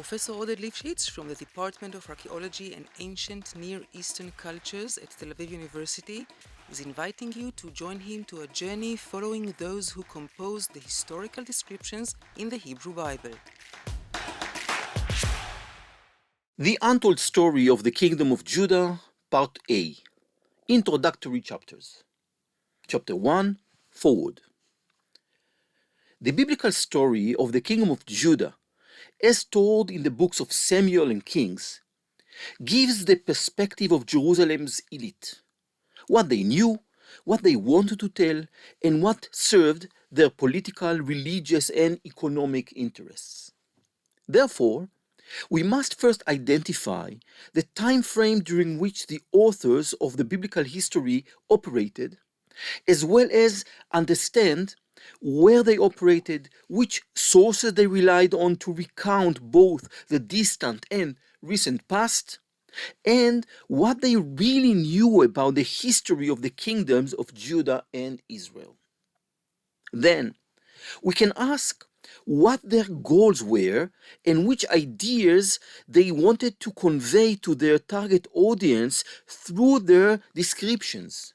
Professor Oded Lifshitz from the Department of Archaeology and Ancient Near Eastern Cultures at Tel Aviv University is inviting you to join him to a journey following those who composed the historical descriptions in the Hebrew Bible. The Untold Story of the Kingdom of Judah, Part A. Introductory Chapters. Chapter 1, Forward. The biblical story of the Kingdom of Judah, as told in the books of Samuel and Kings, gives the perspective of Jerusalem's elite, what they knew, what they wanted to tell, and what served their political, religious, and economic interests. Therefore, we must first identify the time frame during which the authors of the biblical history operated, as well as understand where they operated, which sources they relied on to recount both the distant and recent past, and what they really knew about the history of the kingdoms of Judah and Israel. Then, we can ask what their goals were and which ideas they wanted to convey to their target audience through their descriptions.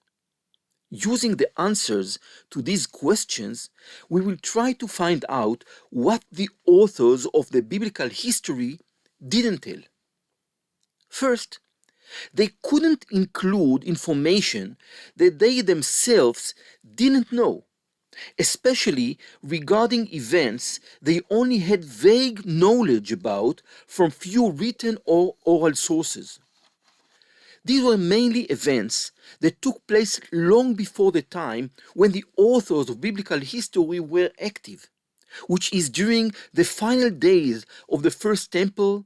Using the answers to these questions, we will try to find out what the authors of the biblical history didn't tell. First, they couldn't include information that they themselves didn't know, especially regarding events they only had vague knowledge about from few written or oral sources. These were mainly events that took place long before the time when the authors of biblical history were active, which is during the final days of the First Temple,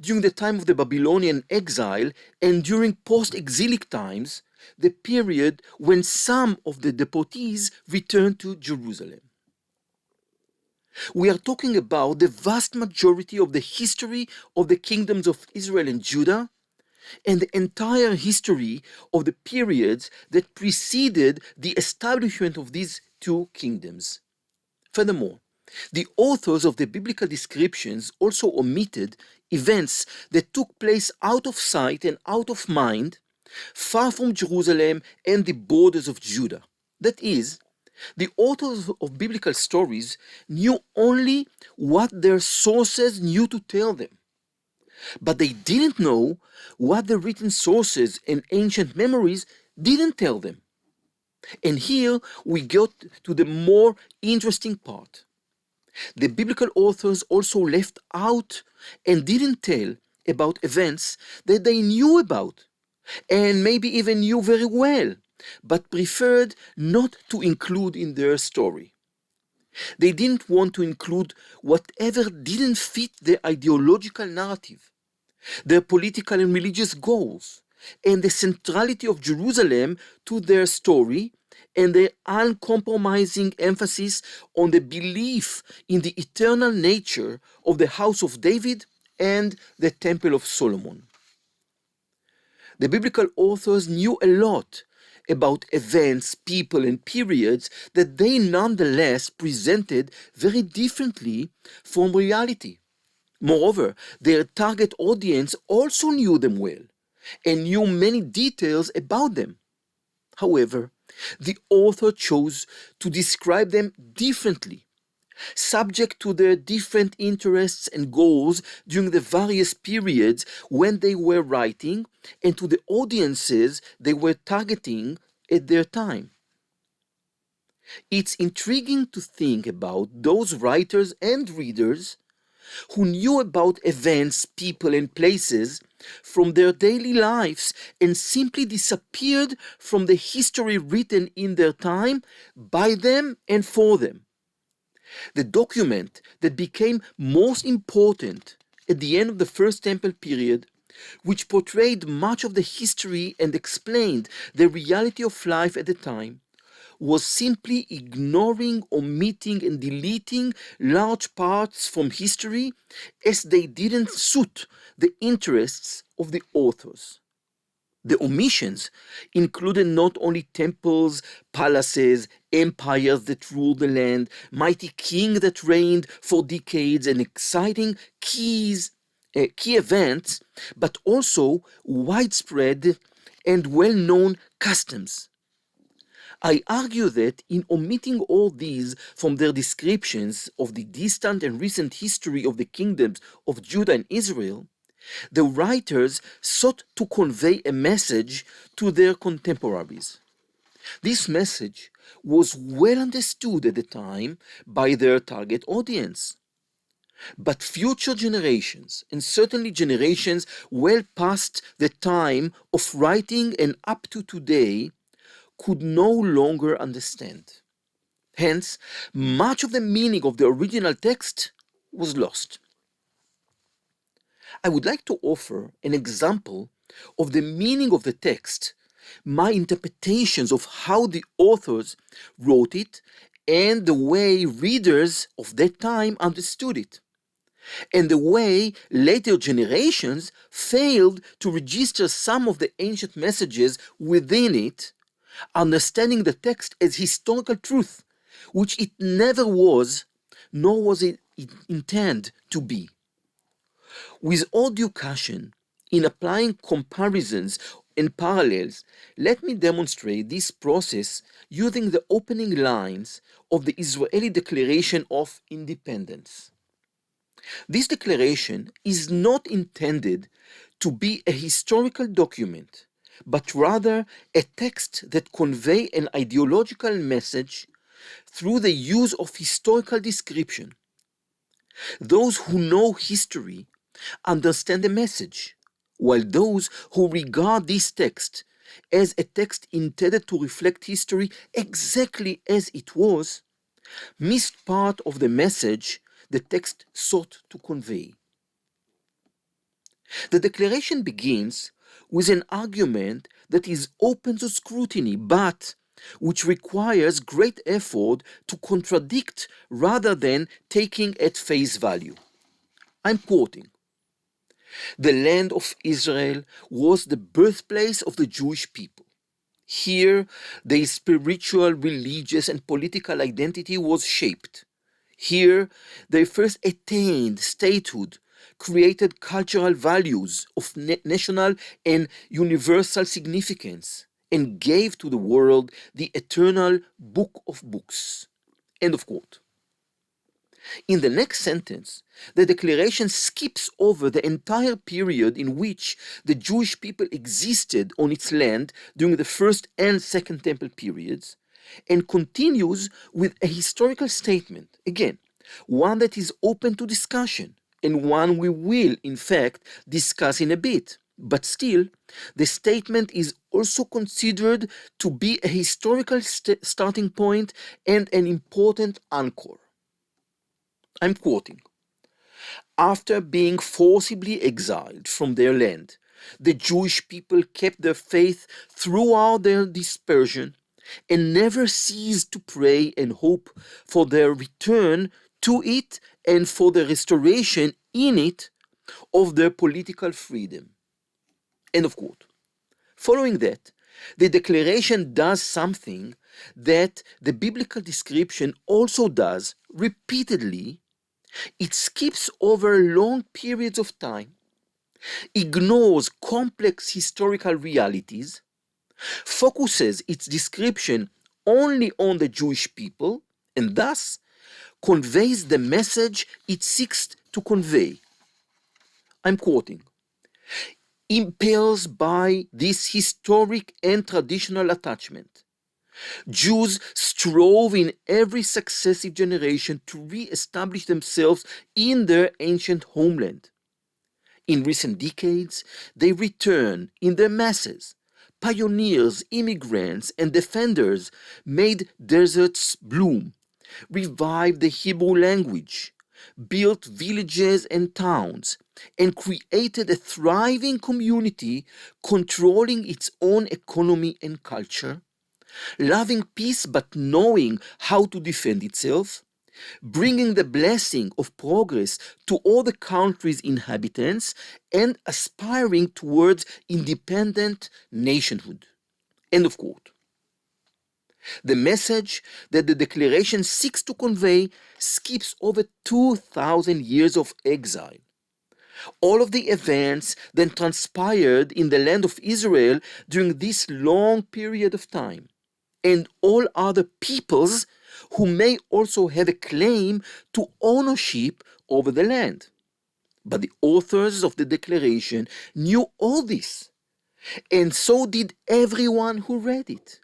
during the time of the Babylonian exile, and during post-exilic times, the period when some of the deportees returned to Jerusalem. We are talking about the vast majority of the history of the kingdoms of Israel and Judah, and the entire history of the periods that preceded the establishment of these two kingdoms. Furthermore, the authors of the biblical descriptions also omitted events that took place out of sight and out of mind, far from Jerusalem and the borders of Judah. That is, the authors of biblical stories knew only what their sources knew to tell them, but they didn't know what the written sources and ancient memories didn't tell them. And here we get to the more interesting part. The biblical authors also left out and didn't tell about events that they knew about, and maybe even knew very well, but preferred not to include in their story. They didn't want to include whatever didn't fit their ideological narrative, their political and religious goals, and the centrality of Jerusalem to their story, and their uncompromising emphasis on the belief in the eternal nature of the house of David and the Temple of Solomon. The biblical authors knew a lot about events, people, and periods that they nonetheless presented very differently from reality. Moreover, their target audience also knew them well and knew many details about them. However, the author chose to describe them differently, subject to their different interests and goals during the various periods when they were writing and to the audiences they were targeting at their time. It's intriguing to think about those writers and readers who knew about events, people, and places from their daily lives and simply disappeared from the history written in their time by them and for them. The document that became most important at the end of the First Temple period, which portrayed much of the history and explained the reality of life at the time, was simply ignoring, omitting, and deleting large parts from history as they didn't suit the interests of the authors. The omissions included not only temples, palaces, empires that ruled the land, mighty kings that reigned for decades, and exciting keys key events, but also widespread and well-known customs. I argue that in omitting all these from their descriptions of the distant and recent history of the kingdoms of Judah and Israel, the writers sought to convey a message to their contemporaries. This message was well understood at the time by their target audience. But future generations, and certainly generations well past the time of writing and up to today, could no longer understand. Hence, much of the meaning of the original text was lost. I would like to offer an example of the meaning of the text, my interpretations of how the authors wrote it, and the way readers of that time understood it, and the way later generations failed to register some of the ancient messages within it, understanding the text as historical truth, which it never was, nor was it intended to be. With all due caution, in applying comparisons and parallels, let me demonstrate this process using the opening lines of the Israeli Declaration of Independence. This declaration is not intended to be a historical document, but rather a text that conveys an ideological message through the use of historical description. Those who know history understand the message, while those who regard this text as a text intended to reflect history exactly as it was, missed part of the message the text sought to convey. The declaration begins with an argument that is open to scrutiny, but which requires great effort to contradict rather than taking at face value. I'm quoting: "The land of Israel was the birthplace of the Jewish people. Here, their spiritual, religious, and political identity was shaped. Here, they first attained statehood, created cultural values of national and universal significance, and gave to the world the eternal book of books." End of quote. In the next sentence, the declaration skips over the entire period in which the Jewish people existed on its land during the First and Second Temple periods, and continues with a historical statement, again, one that is open to discussion, and one we will, in fact, discuss in a bit. But still, the statement is also considered to be a historical starting point and an important anchor. I'm quoting: "After being forcibly exiled from their land, the Jewish people kept their faith throughout their dispersion and never ceased to pray and hope for their return to it and for the restoration in it of their political freedom." End of quote. Following that, the declaration does something that the biblical description also does repeatedly. It skips over long periods of time, ignores complex historical realities, focuses its description only on the Jewish people, and thus conveys the message it seeks to convey. I'm quoting: "Impelled by this historic and traditional attachment, Jews strove in every successive generation to re-establish themselves in their ancient homeland. In recent decades, they return in their masses. Pioneers, immigrants, and defenders made deserts bloom, revived the Hebrew language, built villages and towns, and created a thriving community controlling its own economy and culture, loving peace but knowing how to defend itself, bringing the blessing of progress to all the country's inhabitants, and aspiring towards independent nationhood." End of quote. The message that the declaration seeks to convey skips over 2,000 years of exile, All of the events then transpired in the land of Israel during this long period of time, and all other peoples who may also have a claim to ownership over the land. But the authors of the declaration knew all this, and so did everyone who read it.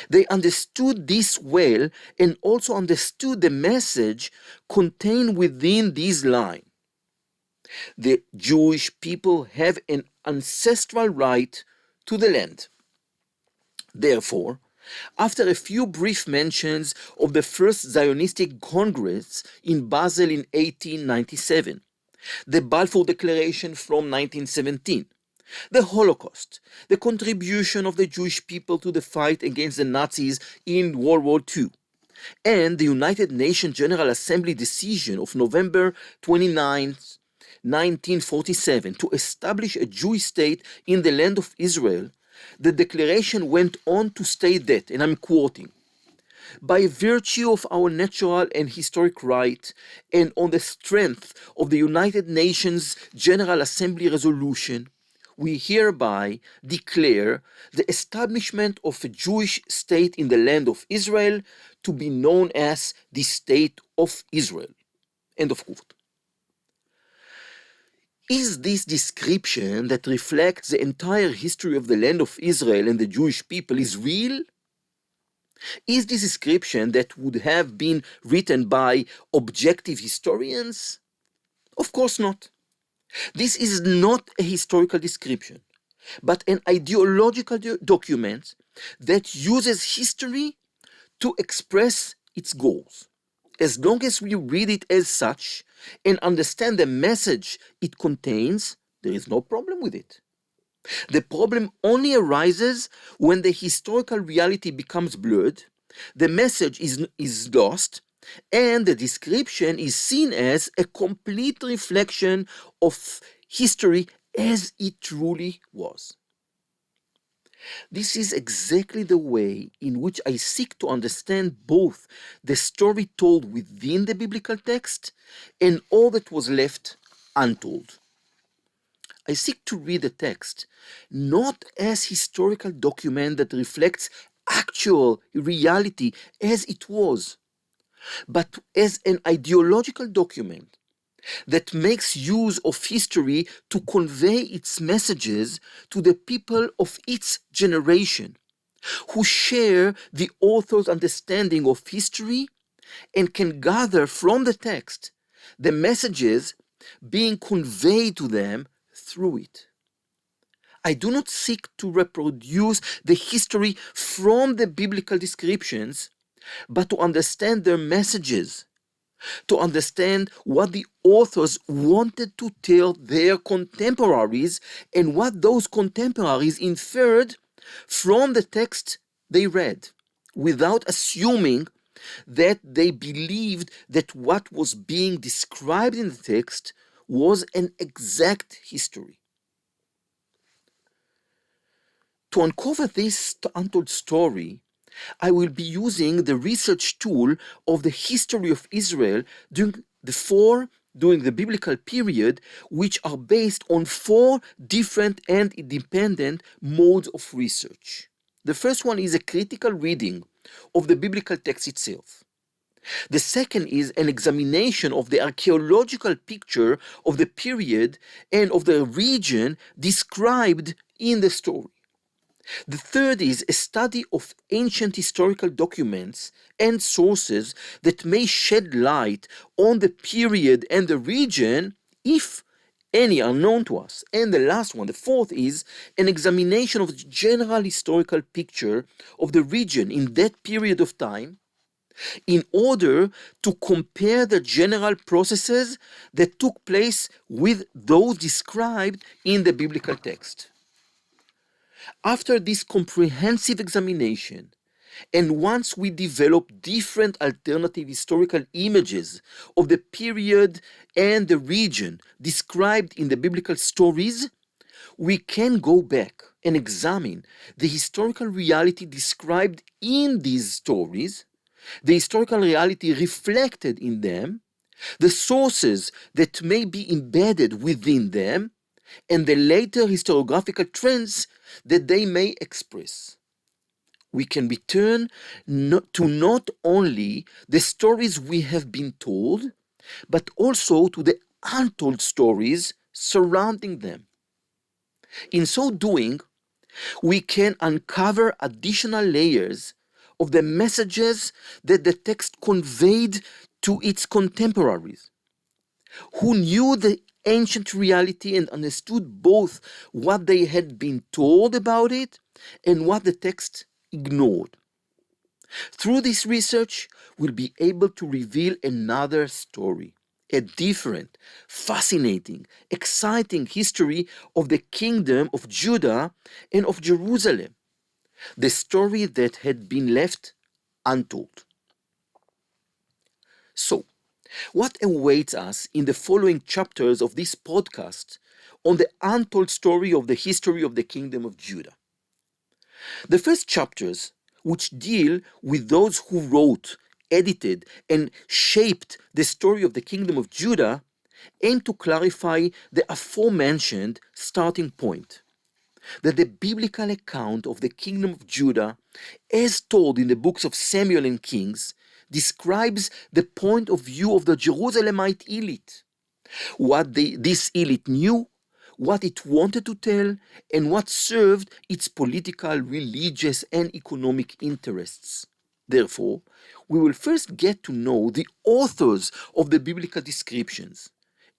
They understood this well and also understood the message contained within this line. The Jewish people have an ancestral right to the land. Therefore, after a few brief mentions of the first Zionistic Congress in Basel in 1897, the Balfour Declaration from 1917, the Holocaust, the contribution of the Jewish people to the fight against the Nazis in World War II, and the United Nations General Assembly decision of November 29, 1947, to establish a Jewish state in the land of Israel, the declaration went on to state that, and I'm quoting, by virtue of our natural and historic right, and on the strength of the United Nations General Assembly resolution, we hereby declare the establishment of a Jewish state in the land of Israel to be known as the State of Israel. End of quote. Is this description that reflects the entire history of the land of Israel and the Jewish people is real? Is this description that would have been written by objective historians? Of course not. This is not a historical description, but an ideological document that uses history to express its goals. As long as we read it as such and understand the message it contains, there is no problem with it. The problem only arises when the historical reality becomes blurred, the message is lost, and the description is seen as a complete reflection of history as it truly was. This is exactly the way in which I seek to understand both the story told within the biblical text and all that was left untold. I seek to read the text not as historical document that reflects actual reality as it was, but as an ideological document that makes use of history to convey its messages to the people of its generation, who share the author's understanding of history and can gather from the text the messages being conveyed to them through it. I do not seek to reproduce the history from the biblical descriptions, but to understand their messages, to understand what the authors wanted to tell their contemporaries and what those contemporaries inferred from the text they read, without assuming that they believed that what was being described in the text was an exact history. To uncover this untold story, I will be using the research tool of the history of Israel during the biblical period, which are based on 4 different and independent modes of research. The first one is a critical reading of the biblical text itself. The second is an examination of the archaeological picture of the period and of the region described in the story. The third is a study of ancient historical documents and sources that may shed light on the period and the region, if any are known to us. And the last one, the fourth, is an examination of the general historical picture of the region in that period of time, in order to compare the general processes that took place with those described in the biblical text. After this comprehensive examination, and once we develop different alternative historical images of the period and the region described in the biblical stories, we can go back and examine the historical reality described in these stories, the historical reality reflected in them, the sources that may be embedded within them, and the later historiographical trends that they may express. We can return to not only the stories we have been told, but also to the untold stories surrounding them. In so doing, we can uncover additional layers of the messages that the text conveyed to its contemporaries, who knew the ancient reality and understood both what they had been told about it and what the text ignored. Through this research, we'll be able to reveal another story, a different, fascinating, exciting history of the kingdom of Judah and of Jerusalem, the story that had been left untold. So, what awaits us in the following chapters of this podcast on the untold story of the history of the kingdom of Judah? The first chapters, which deal with those who wrote, edited, and shaped the story of the kingdom of Judah, aim to clarify the aforementioned starting point, that the biblical account of the kingdom of Judah, as told in the books of Samuel and Kings, describes the point of view of the Jerusalemite elite, what this elite knew, what it wanted to tell, and what served its political, religious, and economic interests. Therefore, we will first get to know the authors of the biblical descriptions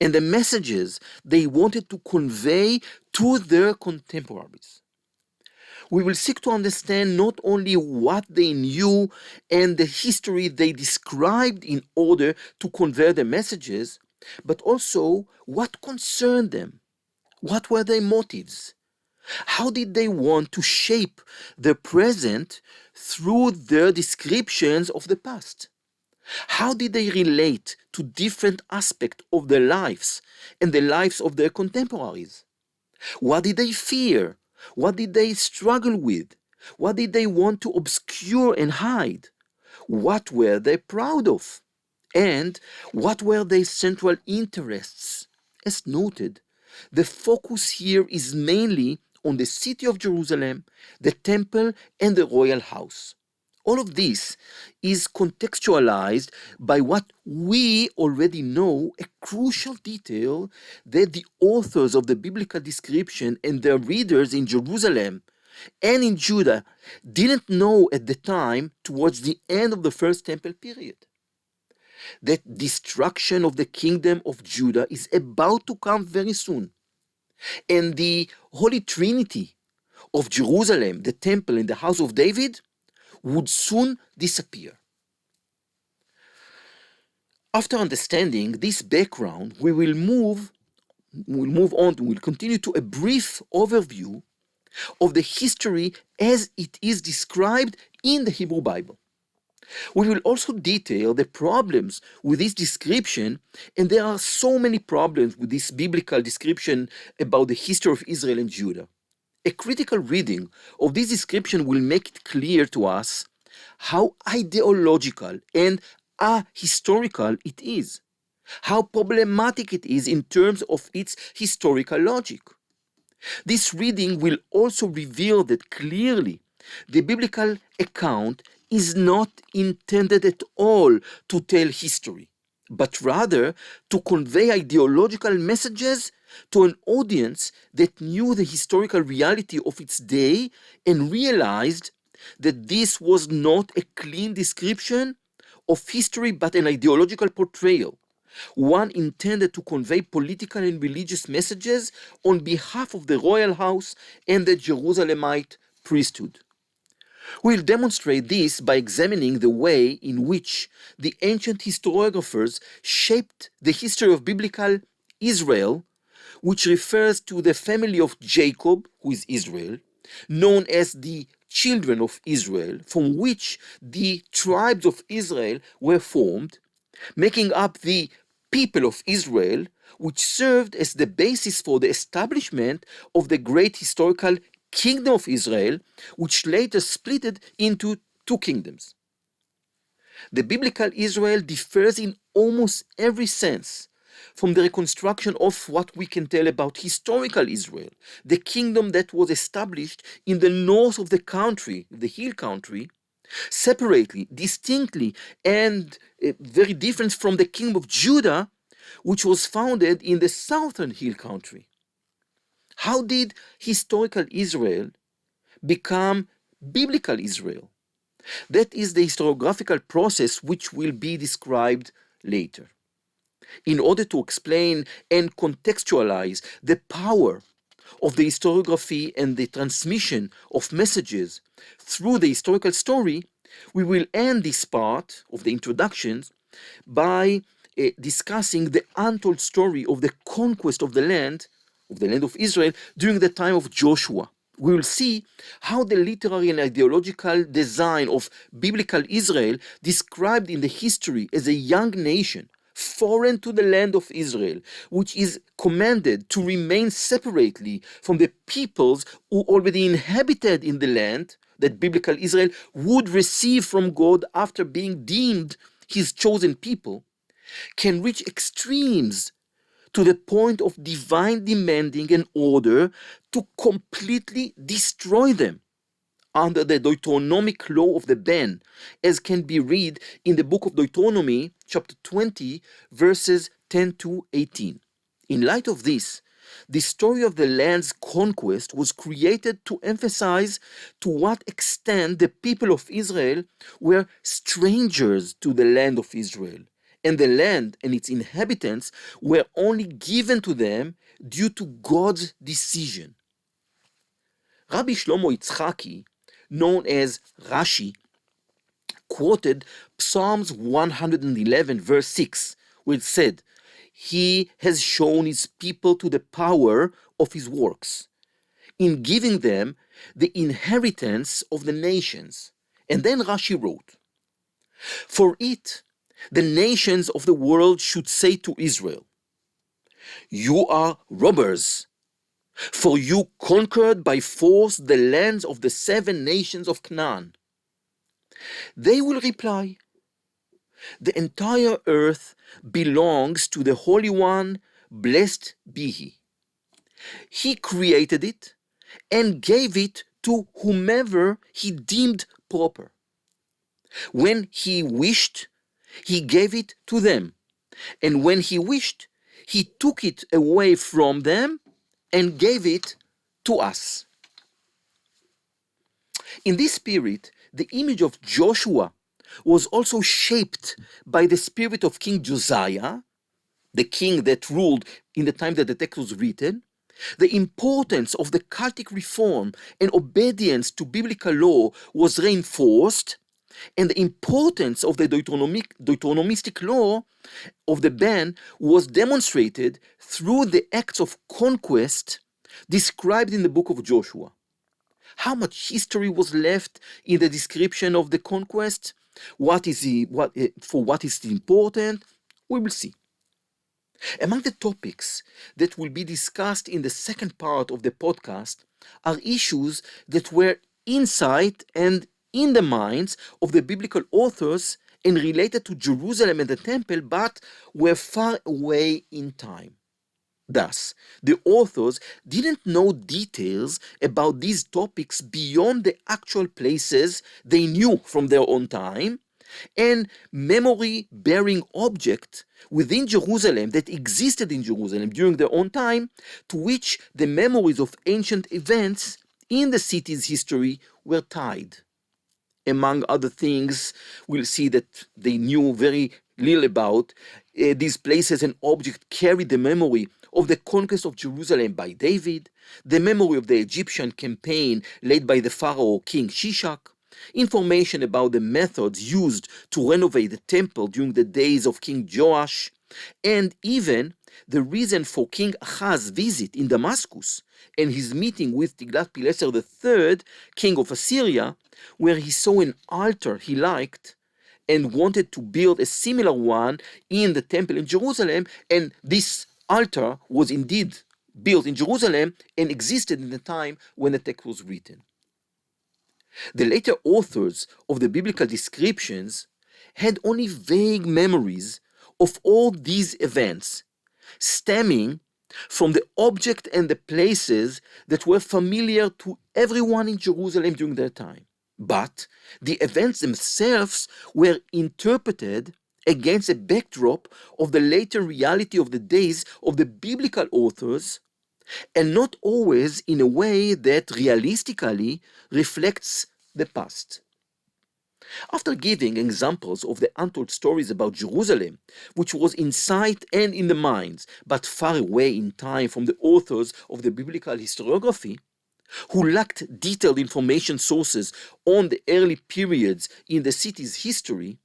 and the messages they wanted to convey to their contemporaries. We will seek to understand not only what they knew and the history they described in order to convey the messages, but also what concerned them. What were their motives? How did they want to shape the present through their descriptions of the past? How did they relate to different aspects of their lives and the lives of their contemporaries? What did they fear? What did they struggle with? What did they want to obscure and hide? What were they proud of? And what were their central interests? As noted, the focus here is mainly on the city of Jerusalem, the temple, and the royal house. All of this is contextualized by what we already know, a crucial detail that the authors of the biblical description and their readers in Jerusalem and in Judah didn't know at the time towards the end of the first temple period. That destruction of the kingdom of Judah is about to come very soon. And the Holy Trinity of Jerusalem, the temple and the house of David, would soon disappear. After understanding this background, we will move on, we will continue to a brief overview of the history as it is described in the Hebrew Bible. We will also detail the problems with this description, and there are so many problems with this biblical description about the history of Israel and Judah. A critical reading of this description will make it clear to us how ideological and ahistorical it is, how problematic it is in terms of its historical logic. This reading will also reveal that clearly the biblical account is not intended at all to tell history, but rather to convey ideological messages to an audience that knew the historical reality of its day and realized that this was not a clean description of history but an ideological portrayal, one intended to convey political and religious messages on behalf of the royal house and the Jerusalemite priesthood. We'll demonstrate this by examining the way in which the ancient historiographers shaped the history of biblical Israel, which refers to the family of Jacob, who is Israel, known as the children of Israel, from which the tribes of Israel were formed, making up the people of Israel, which served as the basis for the establishment of the great historical kingdom of Israel, which later splitted into two kingdoms. The biblical Israel differs in almost every sense from the reconstruction of what we can tell about historical Israel, the kingdom that was established in the north of the country, the hill country, separately, distinctly, and very different from the kingdom of Judah, which was founded in the southern hill country. How did historical Israel become biblical Israel? That is the historiographical process which will be described later. In order to explain and contextualize the power of the historiography and the transmission of messages through the historical story, we will end this part of the introductions by discussing the untold story of the conquest of the land of Israel during the time of Joshua. We will see how the literary and ideological design of biblical Israel, described in the history as a young nation, foreign to the land of Israel, which is commanded to remain separately from the peoples who already inhabited in the land that biblical Israel would receive from God after being deemed his chosen people, can reach extremes to the point of divine demanding an order to completely destroy them under the Deuteronomic law of the ban, as can be read in the book of Deuteronomy, chapter 20, verses 10 to 18. In light of this, the story of the land's conquest was created to emphasize to what extent the people of Israel were strangers to the land of Israel, and the land and its inhabitants were only given to them due to God's decision. Rabbi Shlomo Yitzchaki, known as Rashi, quoted Psalms 111, verse 6, which said, "He has shown his people to the power of his works, in giving them the inheritance of the nations." And then Rashi wrote, "For it, the nations of the world should say to Israel, 'You are robbers, for you conquered by force the lands of the 7 nations of Canaan.' They will reply, 'The entire earth belongs to the Holy One, blessed be He. He created it and gave it to whomever He deemed proper. When He wished, He gave it to them, and when He wished, He took it away from them and gave it to us.'" In this spirit, the image of Joshua was also shaped by the spirit of King Josiah, the king that ruled in the time that the text was written. The importance of the cultic reform and obedience to biblical law was reinforced, and the importance of the Deuteronomistic law of the ban was demonstrated through the acts of conquest described in the book of Joshua. How much history was left in the description of the conquest? What is important? We will see. Among the topics that will be discussed in the second part of the podcast are issues that were inside and in the minds of the biblical authors and related to Jerusalem and the temple, but were far away in time. Thus, the authors didn't know details about these topics beyond the actual places they knew from their own time, and memory-bearing objects within Jerusalem that existed in Jerusalem during their own time, to which the memories of ancient events in the city's history were tied. Among other things, we'll see that they knew very little about these places and objects carried the memory of the conquest of Jerusalem by David, the memory of the Egyptian campaign led by the Pharaoh King Shishak, information about the methods used to renovate the temple during the days of King Joash, and even the reason for King Ahaz's visit in Damascus and his meeting with Tiglath-Pileser III, king of Assyria, where he saw an altar he liked and wanted to build a similar one in the temple in Jerusalem, and this altar was indeed built in Jerusalem and existed in the time when the text was written. The later authors of the biblical descriptions had only vague memories of all these events, stemming from the object and the places that were familiar to everyone in Jerusalem during their time. But the events themselves were interpreted against a backdrop of the later reality of the days of the biblical authors, and not always in a way that realistically reflects the past. After giving examples of the untold stories about Jerusalem, which was in sight and in the minds, but far away in time from the authors of the biblical historiography, who lacked detailed information sources on the early periods in the city's history,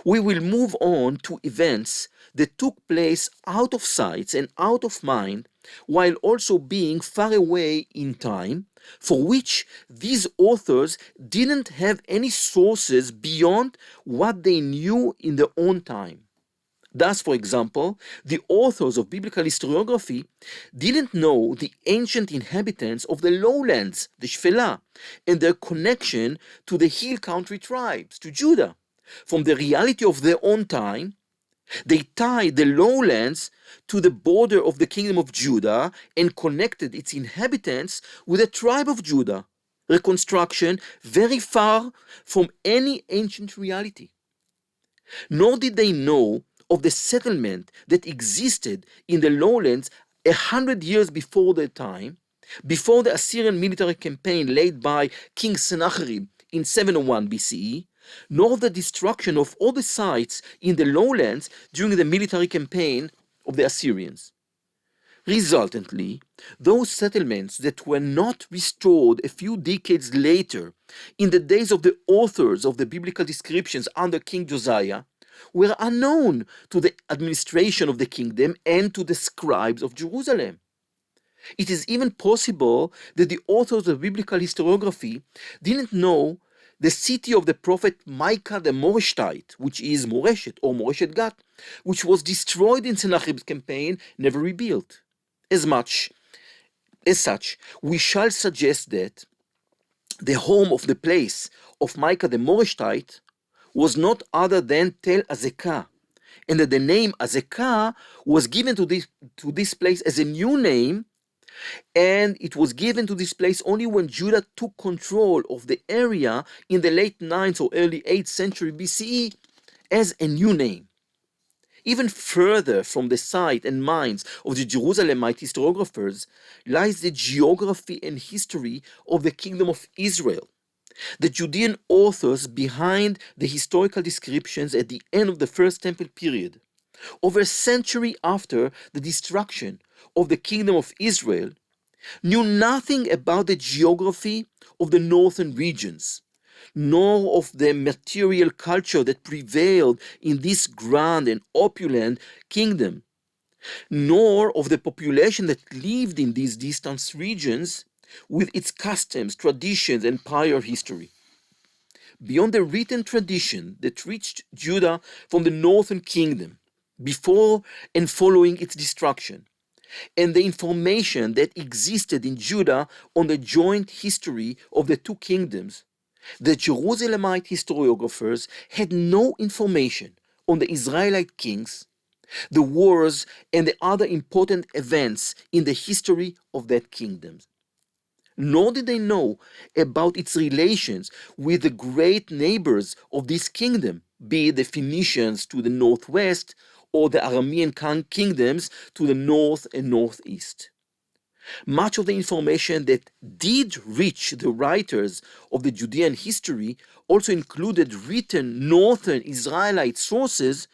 we will move on to events that took place out of sight and out of mind, while also being far away in time, for which these authors didn't have any sources beyond what they knew in their own time. Thus, for example, the authors of biblical historiography didn't know the ancient inhabitants of the lowlands, the Shfela, and their connection to the hill country tribes, to Judah. From the reality of their own time, they tied the lowlands to the border of the kingdom of Judah and connected its inhabitants with the tribe of Judah. Reconstruction very far from any ancient reality. Nor did they know of the settlement that existed in the lowlands 100 years before their time, before the Assyrian military campaign led by King Sennacherib in 701 BCE, nor the destruction of all the sites in the lowlands during the military campaign of the Assyrians. Resultantly, those settlements that were not restored a few decades later, in the days of the authors of the biblical descriptions under King Josiah, were unknown to the administration of the kingdom and to the scribes of Jerusalem. It is even possible that the authors of biblical historiography didn't know the city of the prophet Micah the Moreshtite, which is Moreshet or Moreshet Gat, which was destroyed in Sennacherib's campaign, never rebuilt. As such, we shall suggest that the home of the place of Micah the Moreshtite was not other than Tel Azekah, and that the name Azekah was given to this place as a new name, and it was given to this place only when Judah took control of the area in the late 9th or early 8th century BCE as a new name. Even further from the sight and minds of the Jerusalemite historiographers lies the geography and history of the kingdom of Israel. The Judean authors behind the historical descriptions at the end of the First Temple period, over a century after the destruction of the kingdom of Israel, knew nothing about the geography of the northern regions, nor of the material culture that prevailed in this grand and opulent kingdom, nor of the population that lived in these distant regions with its customs, traditions, and prior history. Beyond the written tradition that reached Judah from the northern kingdom, before and following its destruction, and the information that existed in Judah on the joint history of the two kingdoms, the Jerusalemite historiographers had no information on the Israelite kings, the wars, and the other important events in the history of that kingdom. Nor did they know about its relations with the great neighbors of this kingdom, be it the Phoenicians to the northwest or the Aramean kingdoms to the north and northeast. Much of the information that did reach the writers of the Judean history also included written northern Israelite sources,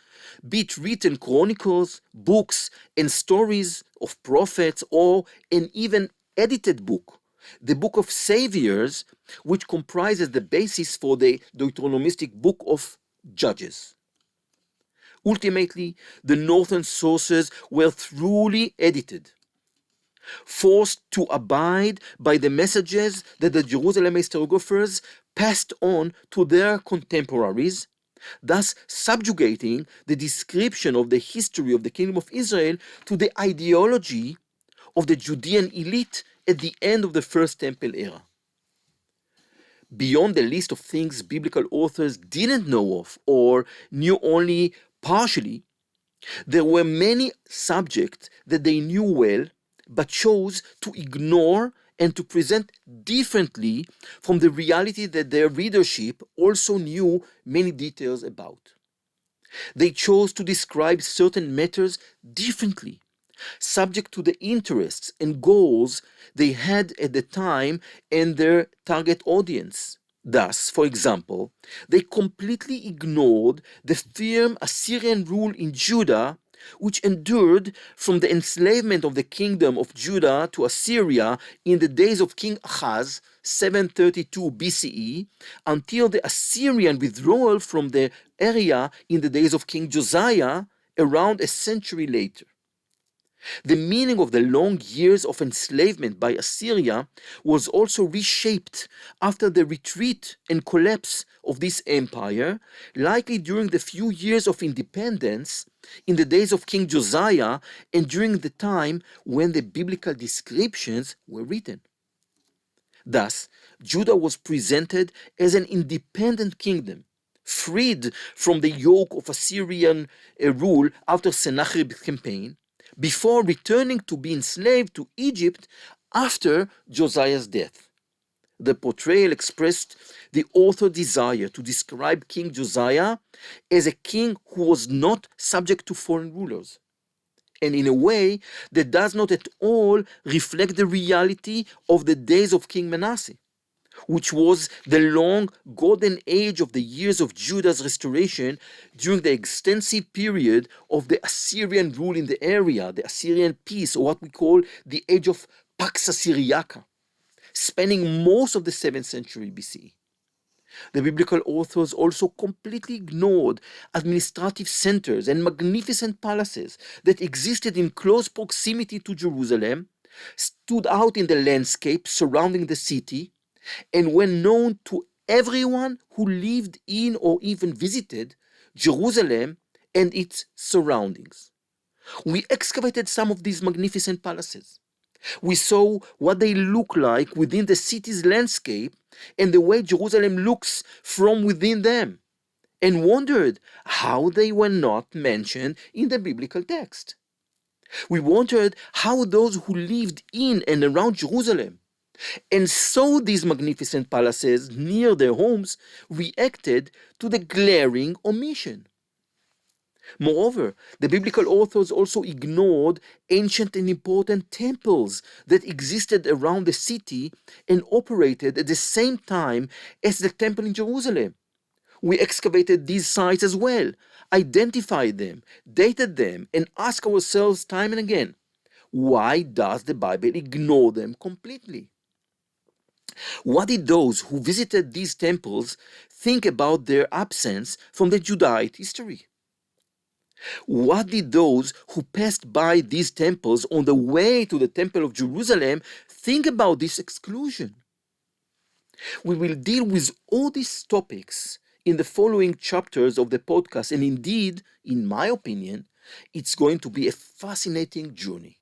be it written chronicles, books, and stories of prophets, or an even edited book, the Book of Saviors, which comprises the basis for the Deuteronomistic book of Judges. Ultimately, the northern sources were truly edited, forced to abide by the messages that the Jerusalem historiographers passed on to their contemporaries, thus subjugating the description of the history of the Kingdom of Israel to the ideology of the Judean elite at the end of the First Temple era. Beyond the list of things biblical authors didn't know of or knew only partially, There were many subjects that they knew well, but chose to ignore and to present differently from the reality that their readership also knew many details about. They chose to describe certain matters differently, subject to the interests and goals they had at the time and their target audience. Thus, for example, they completely ignored the firm Assyrian rule in Judah, which endured from the enslavement of the kingdom of Judah to Assyria in the days of King Ahaz, 732 BCE, until the Assyrian withdrawal from the area in the days of King Josiah, around a century later. The meaning of the long years of enslavement by Assyria was also reshaped after the retreat and collapse of this empire, likely during the few years of independence in the days of King Josiah and during the time when the biblical descriptions were written. Thus, Judah was presented as an independent kingdom, freed from the yoke of Assyrian rule after Sennacherib's campaign, before returning to be enslaved to Egypt after Josiah's death. The portrayal expressed the author's desire to describe King Josiah as a king who was not subject to foreign rulers, and in a way that does not at all reflect the reality of the days of King Manasseh, which was the long golden age of the years of Judah's restoration during the extensive period of the Assyrian rule in the area, the Assyrian peace, or what we call the age of Pax Assyriaca, spanning most of the 7th century BCE. The biblical authors also completely ignored administrative centers and magnificent palaces that existed in close proximity to Jerusalem, stood out in the landscape surrounding the city, and were known to everyone who lived in or even visited Jerusalem and its surroundings. We excavated some of these magnificent palaces. We saw what they look like within the city's landscape and the way Jerusalem looks from within them, and wondered how they were not mentioned in the biblical text. We wondered how those who lived in and around Jerusalem and saw these magnificent palaces near their homes reacted to the glaring omission. Moreover, the biblical authors also ignored ancient and important temples that existed around the city and operated at the same time as the temple in Jerusalem. We excavated these sites as well, identified them, dated them, and asked ourselves time and again, why does the Bible ignore them completely? What did those who visited these temples think about their absence from the Judaic history? What did those who passed by these temples on the way to the Temple of Jerusalem think about this exclusion? We will deal with all these topics in the following chapters of the podcast, and indeed, in my opinion, it's going to be a fascinating journey.